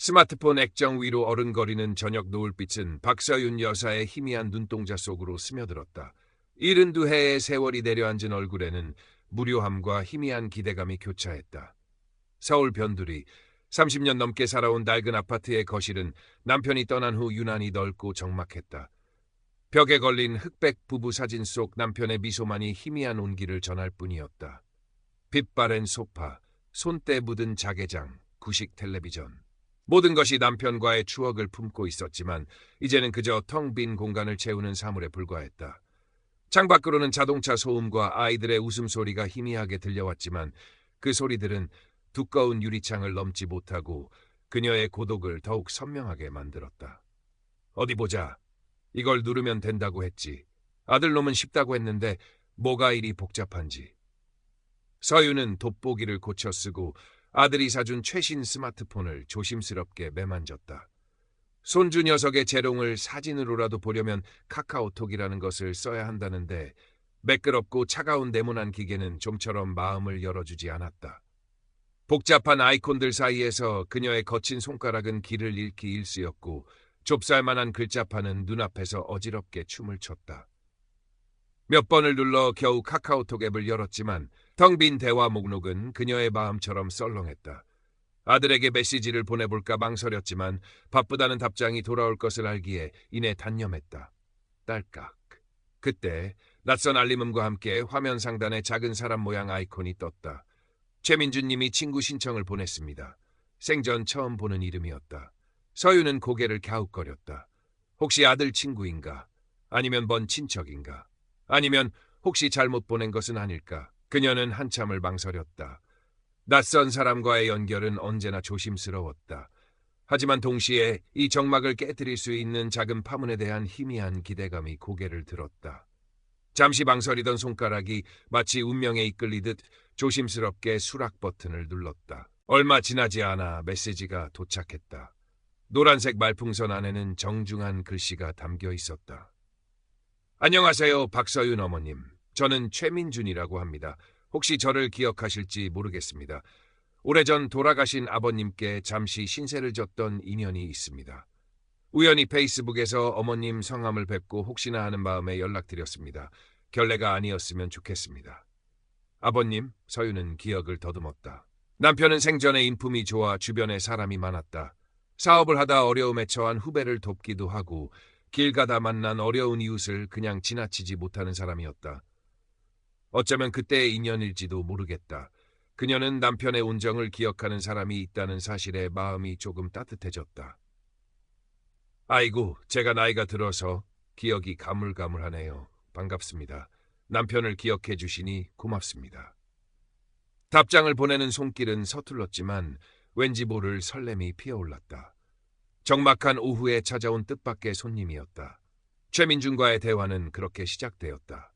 스마트폰 액정 위로 어른거리는 저녁 노을빛은 박서윤 여사의 희미한 눈동자 속으로 스며들었다. 72해의 세월이 내려앉은 얼굴에는 무료함과 희미한 기대감이 교차했다. 서울 변두리, 30년 넘게 살아온 낡은 아파트의 거실은 남편이 떠난 후 유난히 넓고 적막했다. 벽에 걸린 흑백 부부 사진 속 남편의 미소만이 희미한 온기를 전할 뿐이었다. 빛바랜 소파, 손때 묻은 자개장, 구식 텔레비전. 모든 것이 남편과의 추억을 품고 있었지만 이제는 그저 텅 빈 공간을 채우는 사물에 불과했다. 창밖으로는 자동차 소음과 아이들의 웃음소리가 희미하게 들려왔지만 그 소리들은 두꺼운 유리창을 넘지 못하고 그녀의 고독을 더욱 선명하게 만들었다. 어디 보자. 이걸 누르면 된다고 했지. 아들놈은 쉽다고 했는데 뭐가 이리 복잡한지. 서유는 돋보기를 고쳐 쓰고 아들이 사준 최신 스마트폰을 조심스럽게 매만졌다. 손주 녀석의 재롱을 사진으로라도 보려면 카카오톡이라는 것을 써야 한다는데 매끄럽고 차가운 네모난 기계는 좀처럼 마음을 열어주지 않았다. 복잡한 아이콘들 사이에서 그녀의 거친 손가락은 길을 잃기 일쑤였고 좁쌀만한 글자판은 눈앞에서 어지럽게 춤을 췄다. 몇 번을 눌러 겨우 카카오톡 앱을 열었지만 텅 빈 대화 목록은 그녀의 마음처럼 썰렁했다. 아들에게 메시지를 보내볼까 망설였지만 바쁘다는 답장이 돌아올 것을 알기에 이내 단념했다. 딸깍. 그때 낯선 알림음과 함께 화면 상단에 작은 사람 모양 아이콘이 떴다. 최민주님이 친구 신청을 보냈습니다. 생전 처음 보는 이름이었다. 서유는 고개를 갸웃거렸다. 혹시 아들 친구인가? 아니면 먼 친척인가? 아니면 혹시 잘못 보낸 것은 아닐까? 그녀는 한참을 망설였다. 낯선 사람과의 연결은 언제나 조심스러웠다. 하지만 동시에 이 정막을 깨뜨릴 수 있는 작은 파문에 대한 희미한 기대감이 고개를 들었다. 잠시 망설이던 손가락이 마치 운명에 이끌리듯 조심스럽게 수락 버튼을 눌렀다. 얼마 지나지 않아 메시지가 도착했다. 노란색 말풍선 안에는 정중한 글씨가 담겨 있었다. 안녕하세요, 박서윤 어머님. 저는 최민준이라고 합니다. 혹시 저를 기억하실지 모르겠습니다. 오래전 돌아가신 아버님께 잠시 신세를 졌던 인연이 있습니다. 우연히 페이스북에서 어머님 성함을 뵙고 혹시나 하는 마음에 연락드렸습니다. 결례가 아니었으면 좋겠습니다. 아버님, 서유는 기억을 더듬었다. 남편은 생전에 인품이 좋아 주변에 사람이 많았다. 사업을 하다 어려움에 처한 후배를 돕기도 하고 길 가다 만난 어려운 이웃을 그냥 지나치지 못하는 사람이었다. 어쩌면 그때의 인연일지도 모르겠다. 그녀는 남편의 온정을 기억하는 사람이 있다는 사실에 마음이 조금 따뜻해졌다. 아이고, 제가 나이가 들어서 기억이 가물가물하네요. 반갑습니다. 남편을 기억해 주시니 고맙습니다. 답장을 보내는 손길은 서툴렀지만 왠지 모를 설렘이 피어올랐다. 적막한 오후에 찾아온 뜻밖의 손님이었다. 최민준과의 대화는 그렇게 시작되었다.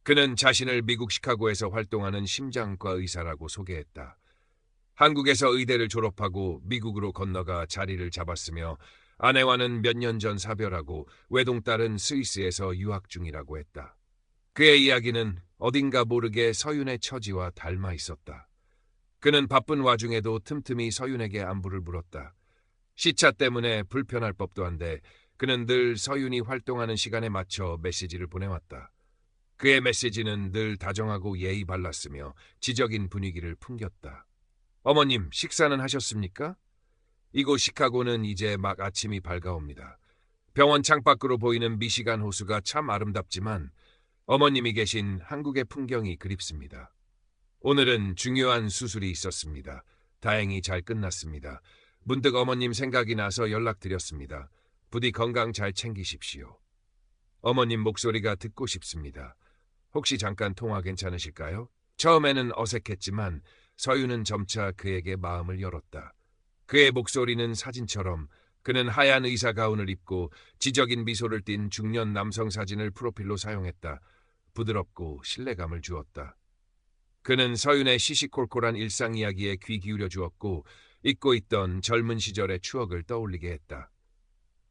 그는 자신을 미국 시카고에서 활동하는 심장과 의사라고 소개했다. 한국에서 의대를 졸업하고 미국으로 건너가 자리를 잡았으며 아내와는 몇 년 전 사별하고 외동딸은 스위스에서 유학 중이라고 했다. 그의 이야기는 어딘가 모르게 서윤의 처지와 닮아 있었다. 그는 바쁜 와중에도 틈틈이 서윤에게 안부를 물었다. 시차 때문에 불편할 법도 한데 그는 늘 서윤이 활동하는 시간에 맞춰 메시지를 보내왔다. 그의 메시지는 늘 다정하고 예의 발랐으며 지적인 분위기를 풍겼다. 어머님, 식사는 하셨습니까? 이곳 시카고는 이제 막 아침이 밝아옵니다. 병원 창밖으로 보이는 미시간 호수가 참 아름답지만 어머님이 계신 한국의 풍경이 그립습니다. 오늘은 중요한 수술이 있었습니다. 다행히 잘 끝났습니다. 문득 어머님 생각이 나서 연락드렸습니다. 부디 건강 잘 챙기십시오. 어머님 목소리가 듣고 싶습니다. 혹시 잠깐 통화 괜찮으실까요? 처음에는 어색했지만 서유는 점차 그에게 마음을 열었다. 그의 목소리는 사진처럼 그는 하얀 의사 가운을 입고 지적인 미소를 띤 중년 남성 사진을 프로필로 사용했다. 부드럽고 신뢰감을 주었다. 그는 서윤의 시시콜콜한 일상 이야기에 귀 기울여 주었고 잊고 있던 젊은 시절의 추억을 떠올리게 했다.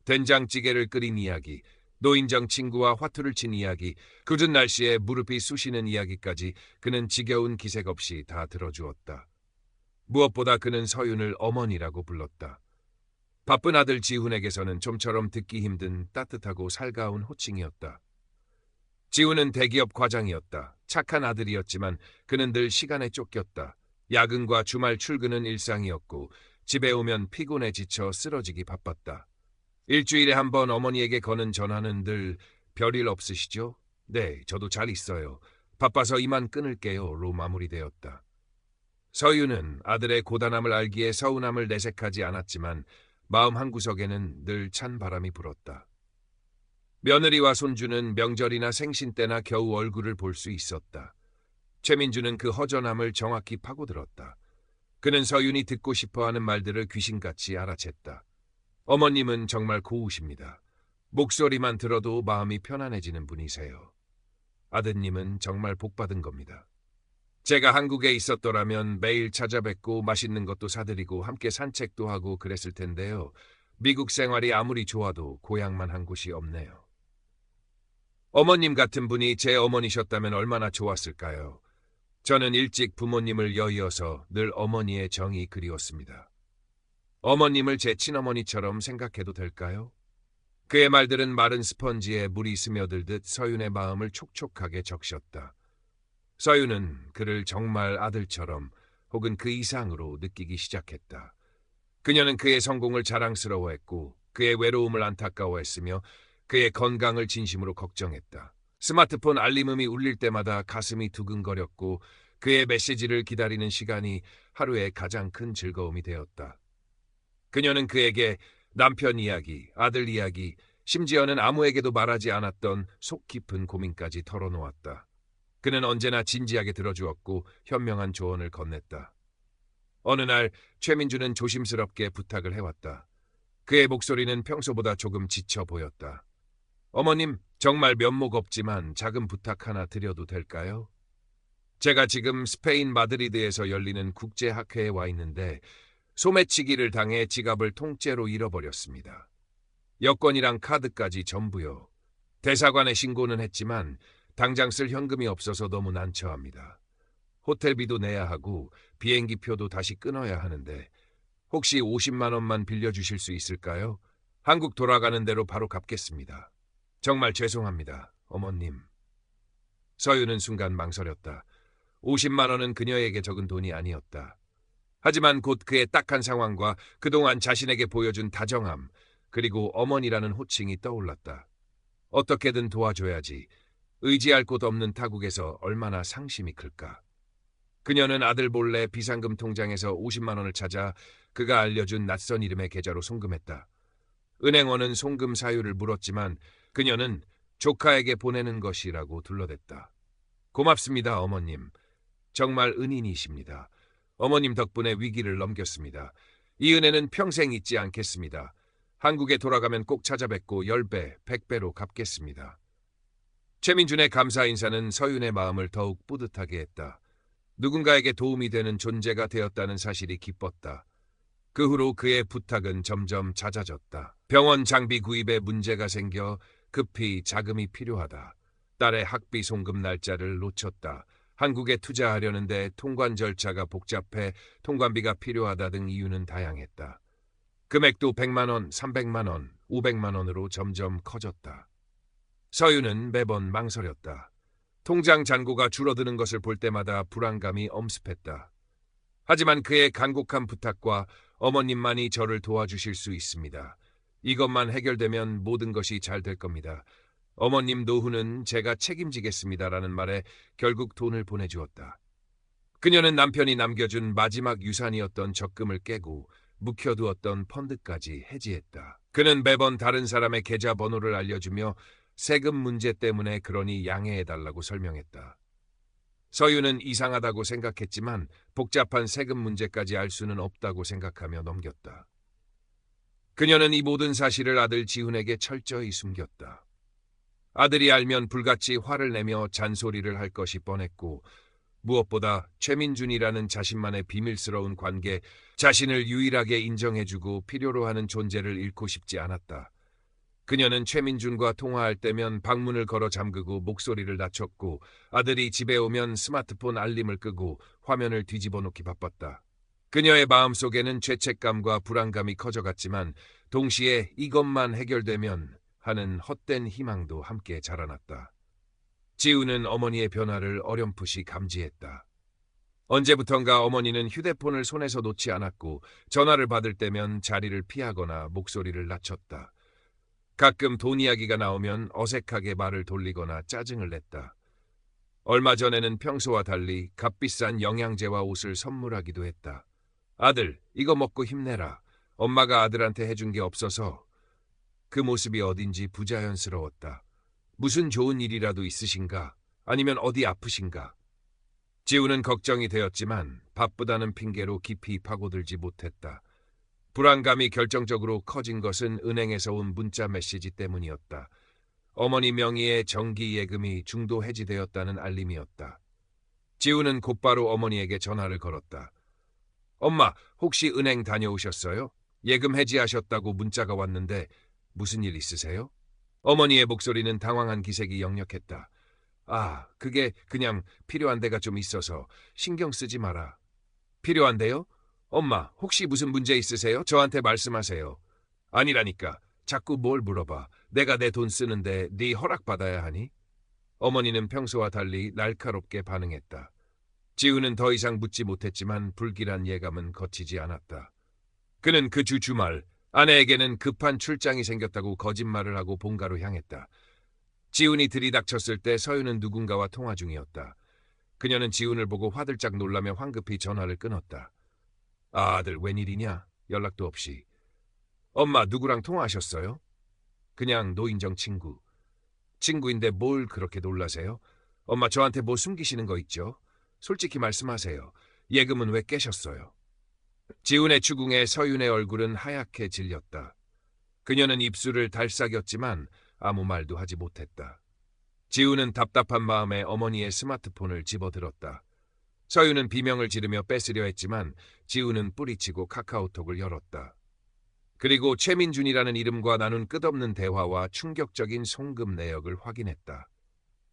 된장찌개를 끓인 이야기, 노인정 친구와 화투를 친 이야기, 굳은 날씨에 무릎이 쑤시는 이야기까지 그는 지겨운 기색 없이 다 들어주었다. 무엇보다 그는 서윤을 어머니라고 불렀다. 바쁜 아들 지훈에게서는 좀처럼 듣기 힘든 따뜻하고 살가운 호칭이었다. 지훈은 대기업 과장이었다. 착한 아들이었지만 그는 늘 시간에 쫓겼다. 야근과 주말 출근은 일상이었고 집에 오면 피곤해 지쳐 쓰러지기 바빴다. 일주일에 한 번 어머니에게 거는 전화는 늘 별일 없으시죠? 네, 저도 잘 있어요. 바빠서 이만 끊을게요.로 마무리되었다. 서유는 아들의 고단함을 알기에 서운함을 내색하지 않았지만 마음 한구석에는 늘 찬 바람이 불었다. 며느리와 손주는 명절이나 생신 때나 겨우 얼굴을 볼 수 있었다. 최민주는 그 허전함을 정확히 파고들었다. 그는 서윤이 듣고 싶어하는 말들을 귀신같이 알아챘다. 어머님은 정말 고우십니다. 목소리만 들어도 마음이 편안해지는 분이세요. 아드님은 정말 복받은 겁니다. 제가 한국에 있었더라면 매일 찾아뵙고 맛있는 것도 사드리고 함께 산책도 하고 그랬을 텐데요. 미국 생활이 아무리 좋아도 고향만 한 곳이 없네요. 어머님 같은 분이 제 어머니셨다면 얼마나 좋았을까요? 저는 일찍 부모님을 여의어서 늘 어머니의 정이 그리웠습니다. 어머님을 제 친어머니처럼 생각해도 될까요? 그의 말들은 마른 스펀지에 물이 스며들듯 서윤의 마음을 촉촉하게 적셨다. 서윤은 그를 정말 아들처럼 혹은 그 이상으로 느끼기 시작했다. 그녀는 그의 성공을 자랑스러워했고 그의 외로움을 안타까워했으며 그의 건강을 진심으로 걱정했다. 스마트폰 알림음이 울릴 때마다 가슴이 두근거렸고 그의 메시지를 기다리는 시간이 하루의 가장 큰 즐거움이 되었다. 그녀는 그에게 남편 이야기, 아들 이야기, 심지어는 아무에게도 말하지 않았던 속 깊은 고민까지 털어놓았다. 그는 언제나 진지하게 들어주었고 현명한 조언을 건넸다. 어느 날 최민주는 조심스럽게 부탁을 해왔다. 그의 목소리는 평소보다 조금 지쳐 보였다. 어머님, 정말 면목 없지만 작은 부탁 하나 드려도 될까요? 제가 지금 스페인 마드리드에서 열리는 국제학회에 와 있는데 소매치기를 당해 지갑을 통째로 잃어버렸습니다. 여권이랑 카드까지 전부요. 대사관에 신고는 했지만 당장 쓸 현금이 없어서 너무 난처합니다. 호텔비도 내야 하고 비행기표도 다시 끊어야 하는데 혹시 50만 원만 빌려주실 수 있을까요? 한국 돌아가는 대로 바로 갚겠습니다. 정말 죄송합니다, 어머님. 서유는 순간 망설였다. 50만 원은 그녀에게 적은 돈이 아니었다. 하지만 곧 그의 딱한 상황과 그동안 자신에게 보여준 다정함, 그리고 어머니라는 호칭이 떠올랐다. 어떻게든 도와줘야지. 의지할 곳 없는 타국에서 얼마나 상심이 클까. 그녀는 아들 몰래 비상금 통장에서 50만 원을 찾아 그가 알려준 낯선 이름의 계좌로 송금했다. 은행원은 송금 사유를 물었지만 그녀는 조카에게 보내는 것이라고 둘러댔다. 고맙습니다, 어머님. 정말 은인이십니다. 어머님 덕분에 위기를 넘겼습니다. 이 은혜는 평생 잊지 않겠습니다. 한국에 돌아가면 꼭 찾아뵙고 10배, 100배로 갚겠습니다. 최민준의 감사 인사는 서윤의 마음을 더욱 뿌듯하게 했다. 누군가에게 도움이 되는 존재가 되었다는 사실이 기뻤다. 그 후로 그의 부탁은 점점 잦아졌다. 병원 장비 구입에 문제가 생겨 급히 자금이 필요하다. 딸의 학비 송금 날짜를 놓쳤다. 한국에 투자하려는데 통관 절차가 복잡해 통관비가 필요하다 등 이유는 다양했다. 금액도 100만 원, 300만 원, 500만 원으로 점점 커졌다. 서윤은 매번 망설였다. 통장 잔고가 줄어드는 것을 볼 때마다 불안감이 엄습했다. 하지만 그의 간곡한 부탁과 어머님만이 저를 도와주실 수 있습니다. 이것만 해결되면 모든 것이 잘 될 겁니다. 어머님 노후는 제가 책임지겠습니다라는 말에 결국 돈을 보내주었다. 그녀는 남편이 남겨준 마지막 유산이었던 적금을 깨고 묵혀두었던 펀드까지 해지했다. 그는 매번 다른 사람의 계좌 번호를 알려주며 세금 문제 때문에 그러니 양해해달라고 설명했다. 서유는 이상하다고 생각했지만 복잡한 세금 문제까지 알 수는 없다고 생각하며 넘겼다. 그녀는 이 모든 사실을 아들 지훈에게 철저히 숨겼다. 아들이 알면 불같이 화를 내며 잔소리를 할 것이 뻔했고 무엇보다 최민준이라는 자신만의 비밀스러운 관계, 자신을 유일하게 인정해주고 필요로 하는 존재를 잃고 싶지 않았다. 그녀는 최민준과 통화할 때면 방문을 걸어 잠그고 목소리를 낮췄고 아들이 집에 오면 스마트폰 알림을 끄고 화면을 뒤집어 놓기 바빴다. 그녀의 마음속에는 죄책감과 불안감이 커져갔지만 동시에 이것만 해결되면 하는 헛된 희망도 함께 자라났다. 지우는 어머니의 변화를 어렴풋이 감지했다. 언제부턴가 어머니는 휴대폰을 손에서 놓지 않았고 전화를 받을 때면 자리를 피하거나 목소리를 낮췄다. 가끔 돈 이야기가 나오면 어색하게 말을 돌리거나 짜증을 냈다. 얼마 전에는 평소와 달리 값비싼 영양제와 옷을 선물하기도 했다. 아들, 이거 먹고 힘내라. 엄마가 아들한테 해준 게 없어서. 그 모습이 어딘지 부자연스러웠다. 무슨 좋은 일이라도 있으신가? 아니면 어디 아프신가? 지우는 걱정이 되었지만 바쁘다는 핑계로 깊이 파고들지 못했다. 불안감이 결정적으로 커진 것은 은행에서 온 문자 메시지 때문이었다. 어머니 명의의 정기 예금이 중도 해지되었다는 알림이었다. 지우는 곧바로 어머니에게 전화를 걸었다. 엄마, 혹시 은행 다녀오셨어요? 예금 해지하셨다고 문자가 왔는데 무슨 일 있으세요? 어머니의 목소리는 당황한 기색이 역력했다. 아, 그게 그냥 필요한 데가 좀 있어서 신경 쓰지 마라. 필요한데요? 엄마, 혹시 무슨 문제 있으세요? 저한테 말씀하세요. 아니라니까. 자꾸 뭘 물어봐. 내가 내 돈 쓰는데 네 허락받아야 하니? 어머니는 평소와 달리 날카롭게 반응했다. 지우는 더 이상 묻지 못했지만 불길한 예감은 거치지 않았다. 그는 그 주말 아내에게는 급한 출장이 생겼다고 거짓말을 하고 본가로 향했다. 지훈이 들이닥쳤을 때 서윤은 누군가와 통화 중이었다. 그녀는 지훈을 보고 화들짝 놀라며 황급히 전화를 끊었다. 아들, 웬일이냐? 연락도 없이. 엄마, 누구랑 통화하셨어요? 그냥 노인정 친구. 친구인데 뭘 그렇게 놀라세요? 엄마, 저한테 뭐 숨기시는 거 있죠? 솔직히 말씀하세요. 예금은 왜 깨셨어요? 지훈의 추궁에 서윤의 얼굴은 하얗게 질렸다. 그녀는 입술을 달싹였지만 아무 말도 하지 못했다. 지훈은 답답한 마음에 어머니의 스마트폰을 집어들었다. 서윤은 비명을 지르며 뺏으려 했지만 지훈은 뿌리치고 카카오톡을 열었다. 그리고 최민준이라는 이름과 나눈 끝없는 대화와 충격적인 송금 내역을 확인했다.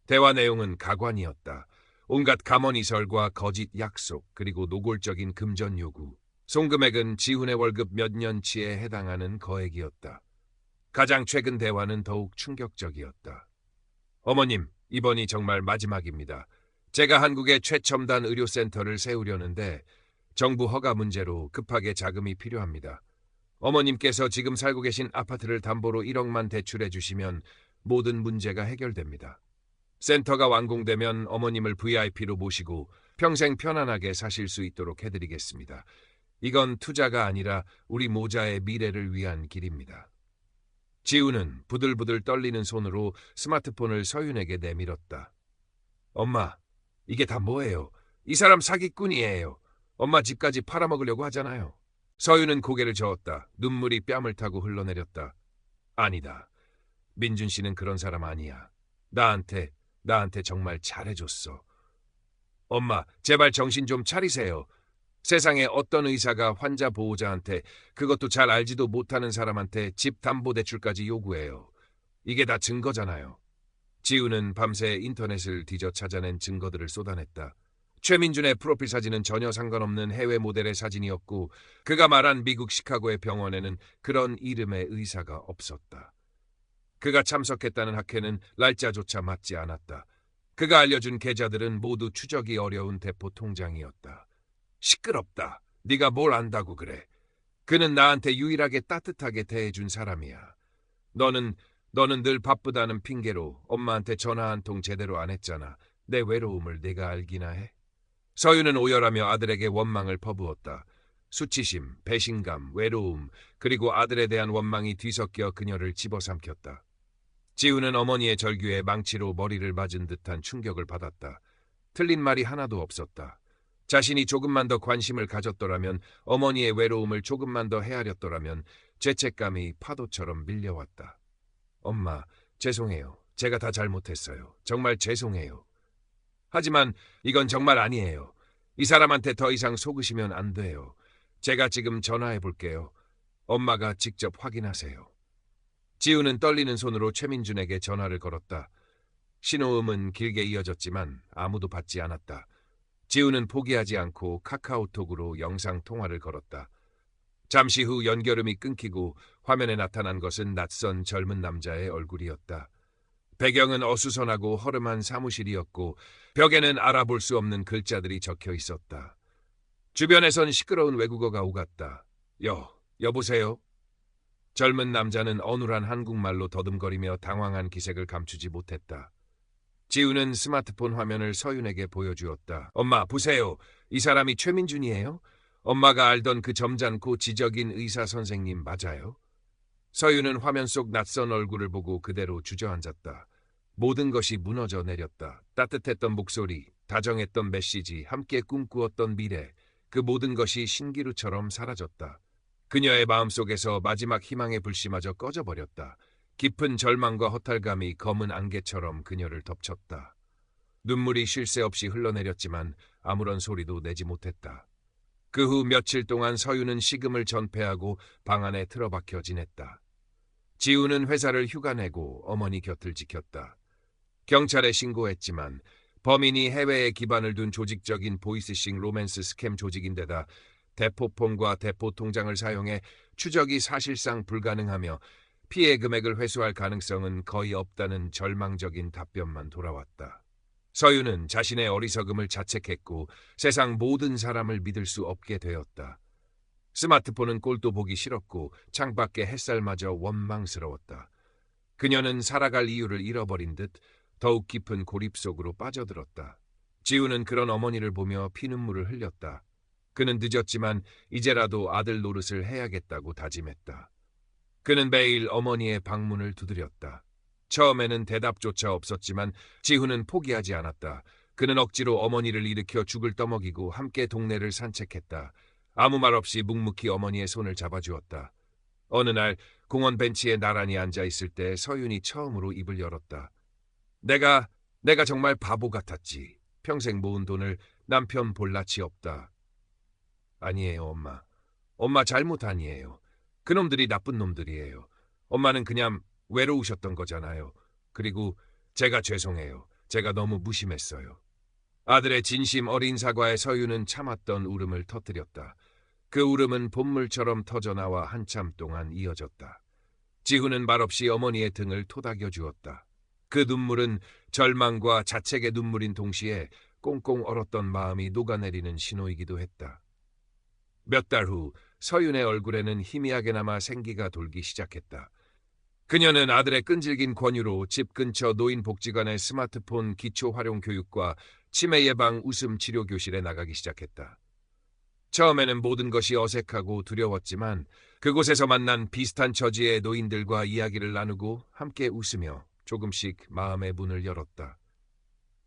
대화 내용은 가관이었다. 온갖 감언이설과 거짓 약속, 그리고 노골적인 금전 요구. 송금액은 지훈의 월급 몇 년치에 해당하는 거액이었다. 가장 최근 대화는 더욱 충격적이었다. 어머님, 이번이 정말 마지막입니다. 제가 한국의 최첨단 의료센터를 세우려는데 정부 허가 문제로 급하게 자금이 필요합니다. 어머님께서 지금 살고 계신 아파트를 담보로 1억만 대출해 주시면 모든 문제가 해결됩니다. 센터가 완공되면 어머님을 VIP로 모시고 평생 편안하게 사실 수 있도록 해드리겠습니다. 이건 투자가 아니라 우리 모자의 미래를 위한 길입니다. 지우는 부들부들 떨리는 손으로 스마트폰을 서윤에게 내밀었다. 엄마, 이게 다 뭐예요? 이 사람 사기꾼이에요. 엄마 집까지 팔아먹으려고 하잖아요. 서윤은 고개를 저었다. 눈물이 뺨을 타고 흘러내렸다. 아니다. 민준 씨는 그런 사람 아니야. 나한테 정말 잘해줬어. 엄마, 제발 정신 좀 차리세요. 세상에 어떤 의사가 환자 보호자한테, 그것도 잘 알지도 못하는 사람한테 집 담보대출까지 요구해요. 이게 다 증거잖아요. 지우는 밤새 인터넷을 뒤져 찾아낸 증거들을 쏟아냈다. 최민준의 프로필 사진은 전혀 상관없는 해외 모델의 사진이었고 그가 말한 미국 시카고의 병원에는 그런 이름의 의사가 없었다. 그가 참석했다는 학회는 날짜조차 맞지 않았다. 그가 알려준 계좌들은 모두 추적이 어려운 대포 통장이었다. 시끄럽다. 네가 뭘 안다고 그래. 그는 나한테 유일하게 따뜻하게 대해준 사람이야. 너는 늘 바쁘다는 핑계로 엄마한테 전화 한 통 제대로 안 했잖아. 내 외로움을 네가 알기나 해? 서윤은 오열하며 아들에게 원망을 퍼부었다. 수치심, 배신감, 외로움, 그리고 아들에 대한 원망이 뒤섞여 그녀를 집어삼켰다. 지우는 어머니의 절규에 망치로 머리를 맞은 듯한 충격을 받았다. 틀린 말이 하나도 없었다. 자신이 조금만 더 관심을 가졌더라면, 어머니의 외로움을 조금만 더 헤아렸더라면 죄책감이 파도처럼 밀려왔다. 엄마, 죄송해요. 제가 다 잘못했어요. 정말 죄송해요. 하지만 이건 정말 아니에요. 이 사람한테 더 이상 속으시면 안 돼요. 제가 지금 전화해 볼게요. 엄마가 직접 확인하세요. 지우는 떨리는 손으로 최민준에게 전화를 걸었다. 신호음은 길게 이어졌지만 아무도 받지 않았다. 지우는 포기하지 않고 카카오톡으로 영상 통화를 걸었다. 잠시 후 연결음이 끊기고 화면에 나타난 것은 낯선 젊은 남자의 얼굴이었다. 배경은 어수선하고 허름한 사무실이었고 벽에는 알아볼 수 없는 글자들이 적혀 있었다. 주변에선 시끄러운 외국어가 오갔다. 여보세요? 젊은 남자는 어눌한 한국말로 더듬거리며 당황한 기색을 감추지 못했다. 지우는 스마트폰 화면을 서윤에게 보여주었다. 엄마, 보세요. 이 사람이 최민준이에요? 엄마가 알던 그 점잖고 지적인 의사 선생님 맞아요? 서윤은 화면 속 낯선 얼굴을 보고 그대로 주저앉았다. 모든 것이 무너져 내렸다. 따뜻했던 목소리, 다정했던 메시지, 함께 꿈꾸었던 미래, 그 모든 것이 신기루처럼 사라졌다. 그녀의 마음속에서 마지막 희망의 불씨마저 꺼져버렸다. 깊은 절망과 허탈감이 검은 안개처럼 그녀를 덮쳤다. 눈물이 쉴 새 없이 흘러내렸지만 아무런 소리도 내지 못했다. 그 후 며칠 동안 서유는 식음을 전폐하고 방 안에 틀어박혀 지냈다. 지우는 회사를 휴가 내고 어머니 곁을 지켰다. 경찰에 신고했지만 범인이 해외에 기반을 둔 조직적인 보이스식 로맨스 스캠 조직인데다 대포폰과 대포통장을 사용해 추적이 사실상 불가능하며 피해 금액을 회수할 가능성은 거의 없다는 절망적인 답변만 돌아왔다. 서유는 자신의 어리석음을 자책했고 세상 모든 사람을 믿을 수 없게 되었다. 스마트폰은 꼴도 보기 싫었고 창밖의 햇살마저 원망스러웠다. 그녀는 살아갈 이유를 잃어버린 듯 더욱 깊은 고립 속으로 빠져들었다. 지우는 그런 어머니를 보며 피눈물을 흘렸다. 그는 늦었지만 이제라도 아들 노릇을 해야겠다고 다짐했다. 그는 매일 어머니의 방문을 두드렸다. 처음에는 대답조차 없었지만 지우는 포기하지 않았다. 그는 억지로 어머니를 일으켜 죽을 떠먹이고 함께 동네를 산책했다. 아무 말 없이 묵묵히 어머니의 손을 잡아주었다. 어느 날 공원 벤치에 나란히 앉아있을 때 서윤이 처음으로 입을 열었다. 내가 정말 바보 같았지. 평생 모은 돈을 남편 볼 낯이 없다. 아니에요, 엄마. 엄마 잘못 아니에요. 그놈들이 나쁜 놈들이에요. 엄마는 그냥 외로우셨던 거잖아요. 그리고 제가 죄송해요. 제가 너무 무심했어요. 아들의 진심 어린 사과에 서유는 참았던 울음을 터뜨렸다. 그 울음은 봇물처럼 터져나와 한참 동안 이어졌다. 지훈은 말없이 어머니의 등을 토닥여 주었다. 그 눈물은 절망과 자책의 눈물인 동시에 꽁꽁 얼었던 마음이 녹아내리는 신호이기도 했다. 몇 달 후 서윤의 얼굴에는 희미하게나마 생기가 돌기 시작했다. 그녀는 아들의 끈질긴 권유로 집 근처 노인복지관의 스마트폰 기초 활용 교육과 치매 예방 웃음 치료 교실에 나가기 시작했다. 처음에는 모든 것이 어색하고 두려웠지만 그곳에서 만난 비슷한 처지의 노인들과 이야기를 나누고 함께 웃으며 조금씩 마음의 문을 열었다.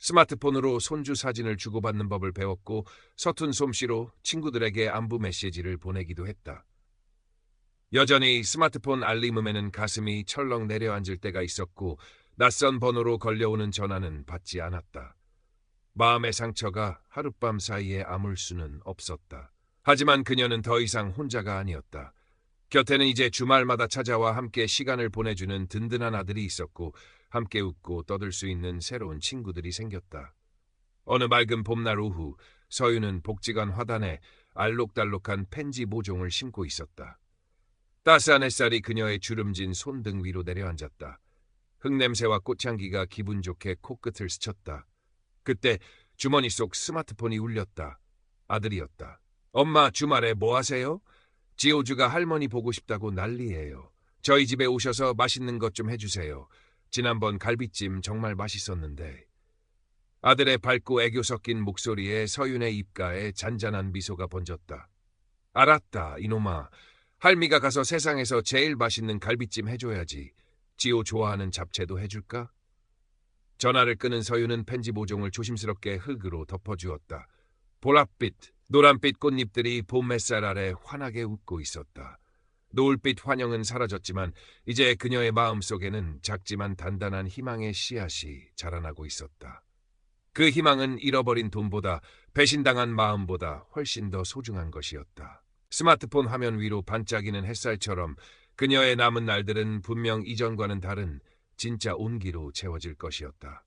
스마트폰으로 손주 사진을 주고받는 법을 배웠고 서툰 솜씨로 친구들에게 안부 메시지를 보내기도 했다. 여전히 스마트폰 알림음에는 가슴이 철렁 내려앉을 때가 있었고 낯선 번호로 걸려오는 전화는 받지 않았다. 마음의 상처가 하룻밤 사이에 아물 수는 없었다. 하지만 그녀는 더 이상 혼자가 아니었다. 곁에는 이제 주말마다 찾아와 함께 시간을 보내주는 든든한 아들이 있었고 함께 웃고 떠들 수 있는 새로운 친구들이 생겼다. 어느 맑은 봄날 오후 서유는 복지관 화단에 알록달록한 펜지 모종을 심고 있었다. 따스한 햇살이 그녀의 주름진 손등 위로 내려앉았다. 흙냄새와 꽃향기가 기분 좋게 코끝을 스쳤다. 그때 주머니 속 스마트폰이 울렸다. 아들이었다. 엄마, 주말에 뭐 하세요? 지호주가 할머니 보고 싶다고 난리예요. 저희 집에 오셔서 맛있는 것 좀 해주세요. 지난번 갈비찜 정말 맛있었는데. 아들의 밝고 애교 섞인 목소리에 서윤의 입가에 잔잔한 미소가 번졌다. 알았다, 이놈아. 할미가 가서 세상에서 제일 맛있는 갈비찜 해줘야지. 지호 좋아하는 잡채도 해줄까? 전화를 끊은 서윤은 펜지 모종을 조심스럽게 흙으로 덮어주었다. 보랏빛, 노란빛 꽃잎들이 봄 햇살 아래 환하게 웃고 있었다. 노을빛 환영은 사라졌지만 이제 그녀의 마음속에는 작지만 단단한 희망의 씨앗이 자라나고 있었다. 그 희망은 잃어버린 돈보다 배신당한 마음보다 훨씬 더 소중한 것이었다. 스마트폰 화면 위로 반짝이는 햇살처럼 그녀의 남은 날들은 분명 이전과는 다른 진짜 온기로 채워질 것이었다.